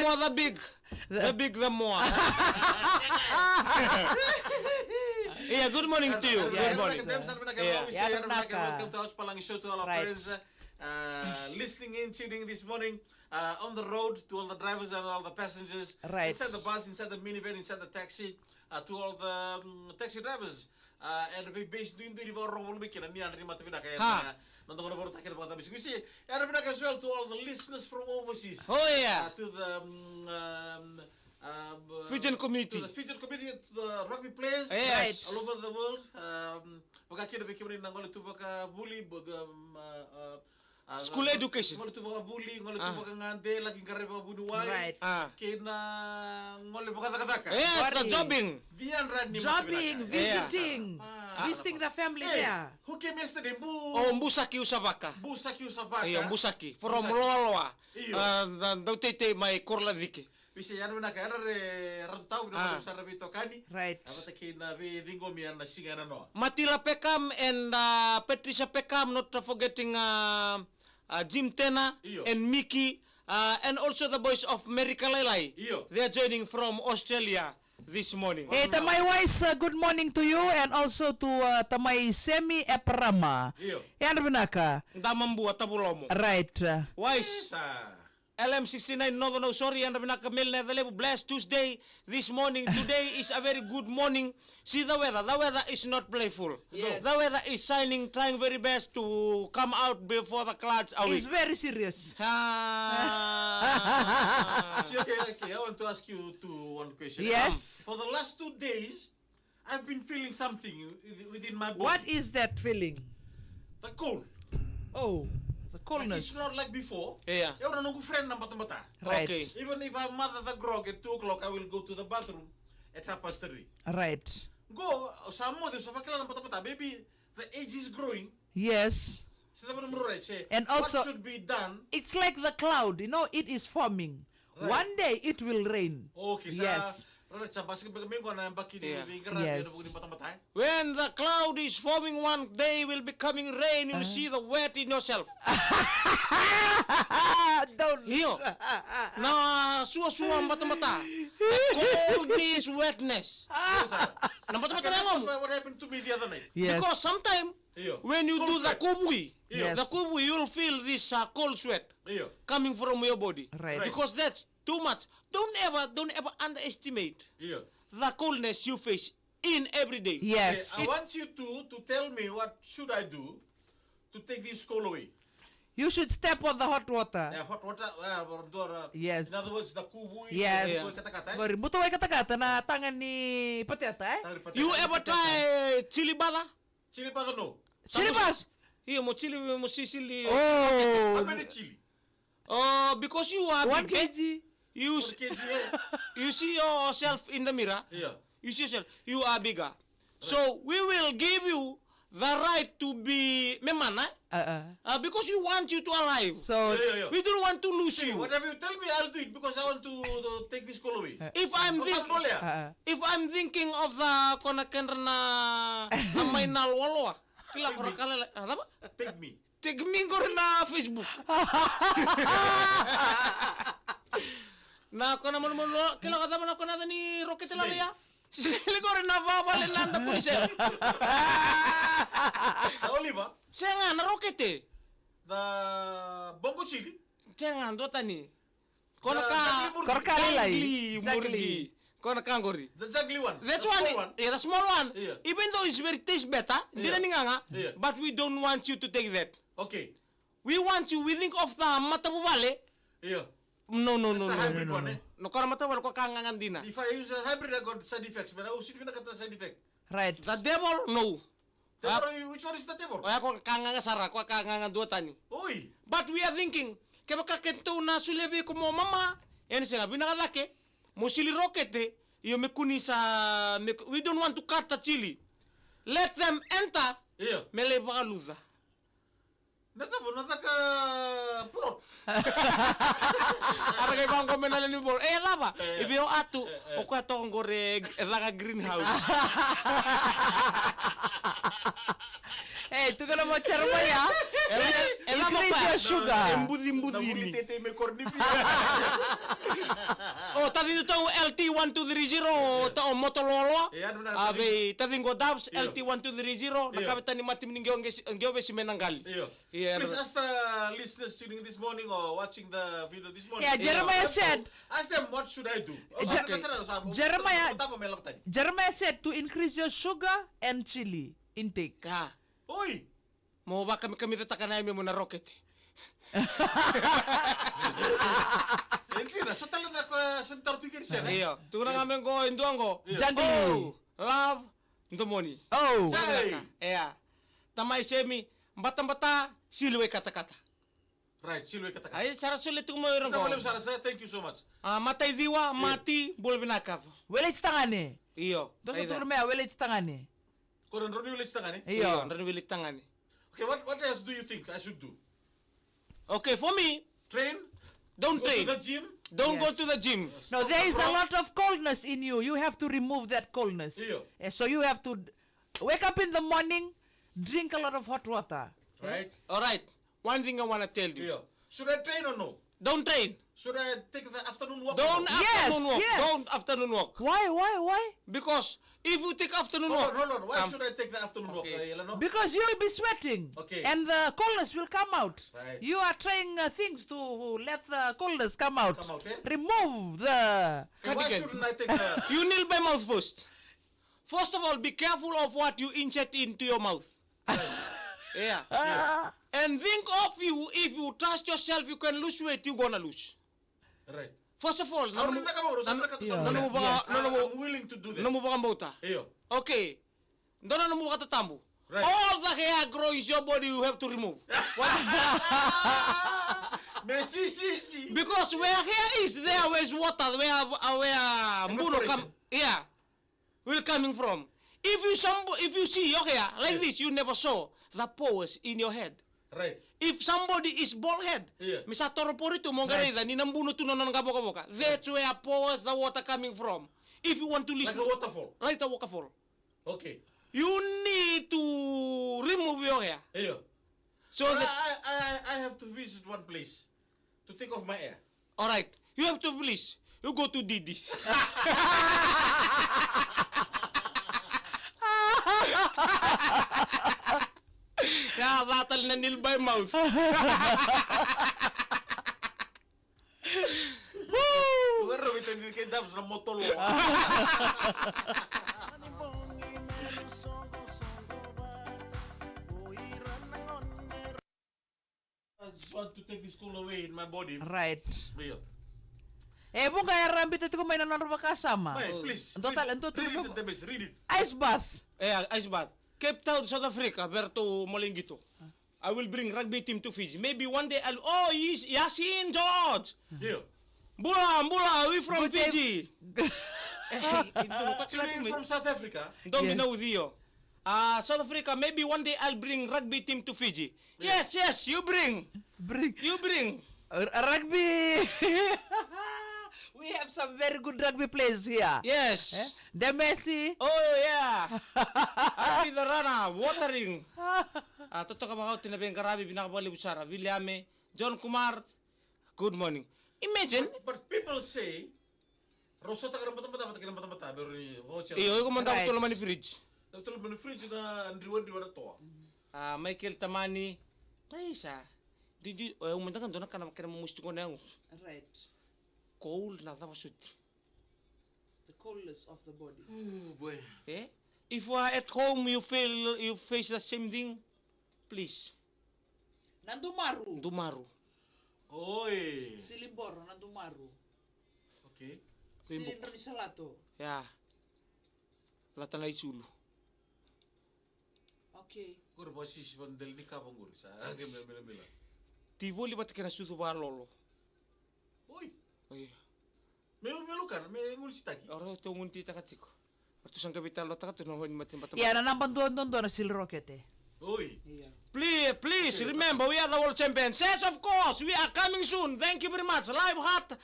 more the big the more. Yeah, good morning to you. Good morning. Welcome to Ouch Palangi Show to all our friends listening in, tuning in this morning on the road, to all the drivers and all the passengers, inside the bus, inside the minivan, inside the taxi, to all the taxi drivers. And we based doing the wrong weekend and near Matavina as well to all the listeners from overseas. Oh yeah. To the Fijian community. To the Fijian community, to the rugby players Yes. all over the world. Baka bikin nangol tu baka bully School education. Ngol tu baka bully, ngol tu baka ngande lagi ngare baka bunuwai. Kina ngol baka taka. Yes, the jobbing. Jobbing, visiting. Visiting the family there. Who came yesterday? Oh, Mbusaki Usavaka. Mbusaki Usavaka. Yeah, Mbusaki. From Loaloa. Dautete my Korlaviki. Bisa yan na kaya ratu tau na sa rabito kani. Right. Abata kina we ringo mi na singa na no. Matila Pekam and Patricia Pekam, not forgetting Jim Tena and Mickey and also the boys of Merikalelai. They are joining from Australia this morning. Hey, Tamay Wise, good morning to you and also to Tamay Semi Eprama. Yan binaka. Damambu Tabulomo. Right. Wise. LM69 no sorry and Rabinaka blessed Tuesday this morning. Today is a very good morning. See the weather. The weather is not playful. Yes. The weather is shining, trying very best to come out before the clouds are It's very serious. Okay, I want to ask you one question. Yes. For the last 2 days, I've been feeling something within my body. What is that feeling? The cold. Oh. The coldness. Like it's not like before. Yeah. I don't know friend na mata. Right. Okay. Even if I'm mother the grog at 2 o'clock, I will go to the bathroom at 3:30. Right. Go. Some more sa fakila na mata. Maybe the age is growing. Yes. And also, what should be done? It's like the cloud. You know, it is forming. Right. One day it will rain. Okay. Yes. Yes. When the cloud is forming, one day will be coming rain. You'll see the wet in yourself. Don't. Hiyo. Na suwa mata. Coldness, wetness. Na mata na ngom. What happened to me the other night? Yes. Because sometimes when you do the kubui, Yes. the kubui, you'll feel this cold sweat coming from your body. Right. Because that's too much. Don't ever underestimate the coldness you face in every day. Yes. I want you to tell me what should I do to take this cold away. You should step on the hot water. Hot water, Yes. In other words, the kubu is Yes. kata-kata. Buto ay kata-kata na tangan ni Patiata You ever try chili bala? Chili powder no. Chili bath? Here, mo chili mo sisili. How Oh. many chili? Because you are 1 big, kg. you 1 kg. you see yourself in the mirror. Yeah. You see yourself. You are bigger. So we will give you the right to be memana. Because we want you to alive. So Yeah. We don't want to lose See, you. whatever you tell me, I'll do it because I want to take this cold away. If I'm If I'm thinking of the konakendra na may nalwalwa. Kila korakala apa? take me. Take me na Facebook. Na ako naman mo kila kata man ako na ni Rocket Lalia. Sili ko rin na babal na anda pulis. The oliva, Siya nga na Rocket eh. the bongo chili, Siya nga ando tani. Kono The ka Korkalilay. murgi. Kono ka ngori. the juggly one. That the one, small one. yeah, the small one. Yeah. Even though it's very taste better, hindi na nga, Yeah. but we don't want you to take that. Okay. We want you, we think of the matabubale. Yeah. No. That's the hybrid one, eh? No, kora matabubale ko kangangan din na. If I use a hybrid, I got side effects. But I was not get the side effect. right. The devil, no. Which one is the devil? Kaya ko kangangan sara, ko kangangan dua tani. Oi. But we are thinking, kaya makakento na sulebi ko mo mama, yan siya nga, binakalaki, mo sili rocket eh, iyo mekuni sa, we don't want to cut the chili. Let them enter, Yeah. mele baka luza. Nataka plot. Ara kay bang komen na ni bol. Lava. Ibyo atu, o ko ato ang gore laka greenhouse. Hey, tu kalau mau Jeremiah, increase your sugar. Embudi ini. Tete me cornipi. Oh, tadi itu tahu LT1230 tahu Motorola. Iya, benar. Abe, tadi ngo dabs Iyo. LT1230 nakabita ni mati ngeo besi menanggali. Yeah. Please ask the listeners tuning this morning or watching the video this morning. Yeah, Jeremiah said. Ask them what should I do. Jeremiah said to increase your sugar and chili intake. Ka. Oi. Mau ba kami tatakan ay mo na rocket. Ensina, so tala na ko sentar tu kiri sana. Iyo, tu na ngamen ko induang ko. Jandi. Oh, love ndomoni. Oh. Say. Iya. Tamay semi bata-bata silwe kata-kata. Right, silwe kata. Ay cara sulit tu mo irang Kita ko. boleh sana saya. Thank you so much. Matay diwa, mati bol binakap. Welits tangani. Iyo. Dosa tu rumah welits tangani. Kau dan Ronnie ulit tangan ni. Iyo. Iyo, wilit tangani. Okay, what else do you think I should do? Okay, for me, Train? don't Go train. to the gym? Don't go Yes. to the gym. No, Stop there the is a crowd? lot of coldness in you. You have to remove that coldness. Iyo. So you have to wake up in the morning, drink a lot of hot water. Right? All right. One thing I want to tell you. Yeah. Should I train or no? Don't train. Should I take the afternoon walk? Don't or no? afternoon walk. yes. Don't afternoon walk. Why? Because if you take afternoon walk, Hold on. Why should I take the afternoon walk? Okay. Yelano? Because you will be sweating. Okay. And the coldness will come out. Right. You are trying things to let the coldness come out. Come out, eh? Remove the... Okay, why Cardigan. shouldn't I take the... you kneel by mouth first. First of all, be careful of what you insert into your mouth. Yeah. Ah. And think of you, if you trust yourself, you can lose weight, you're gonna lose. Right. First of all, I'm willing to do that. no mo ba kambota? Iyo. Okay. Doon na mo katatambo. Right. All the hair growing your body you have to remove. Messi. Because where hair is, there is water, where mbuno come, yeah, will coming from. If you see your hair like this, you never saw the pores in your head. Right. If somebody is bald head, Yeah. misatoro po rito mo garida ni nambuno tu nonon kaboka. That's where pores the water coming from. If you want to Like listen, a waterfall. like the waterfall, Okay. you need to remove your hair. Iyo. So But that, I have to visit one place to take off my hair. all right, you have to please. You go to Didi. Yeah, batal na nil by mouth. Pero ito hindi kay Dabs na motolo. I just want to take this cold away in my body. Right. Iyo. Kung kaya rambit ito kung may nanonor kasama. May, please. Total, read, ito, read it, Demis, read it. Ice bath. Ice bath. Cape Town, South Africa, Berto Molingito. I will bring rugby team to Fiji. Maybe one day I'll... Oh, Yasin George! Iyo. Bula, we from Good day. Fiji. Actually, from South Africa. Don't Yes. know Dio. South Africa, maybe one day I'll bring rugby team to Fiji. Yeah. Yes, you bring. You bring. Rugby. We have some very good rugby players here. Yes. The Messi. Oh, yeah. I'll be the runner, watering. Toto ka ba tinabing karabi, binakabali busara. Williame, John Kumar, good morning. Imagine, But people say, Rosota ka ng mata-mata, pero ni Hochel. iyo, yung kumanda ko Right. tulaman ni fridge. Tulad mo ng fridge na andriwan-driwan na to. Michael Tamani, ay isa. Did you, umanda ka doon, kanam musto ko na yung Right. cold na tapos suti. The coldness of the body. Oh boy. Eh? If you are at home, you face the same thing, please, Nandumaru. dumaru. Oy. Silibor, Nandumaru. Okay. Silindro ni Salato. Yeah. Latan na isulu. Okay. Guru ba si Bandel ni kapang guru sa akin mila. Tivo libat kena susu ba lolo. Oy. Oy. Melukan, may ngulsitaki. Oro to ngunti takatiko. Atu sang kapital lo takato no hon matin batam. Yeah, nanampan doon na Sil Rocket eh. Oy. Yeah. Please remember we are the world champions. Yes, of course, we are coming soon. Thank you very much. Live hot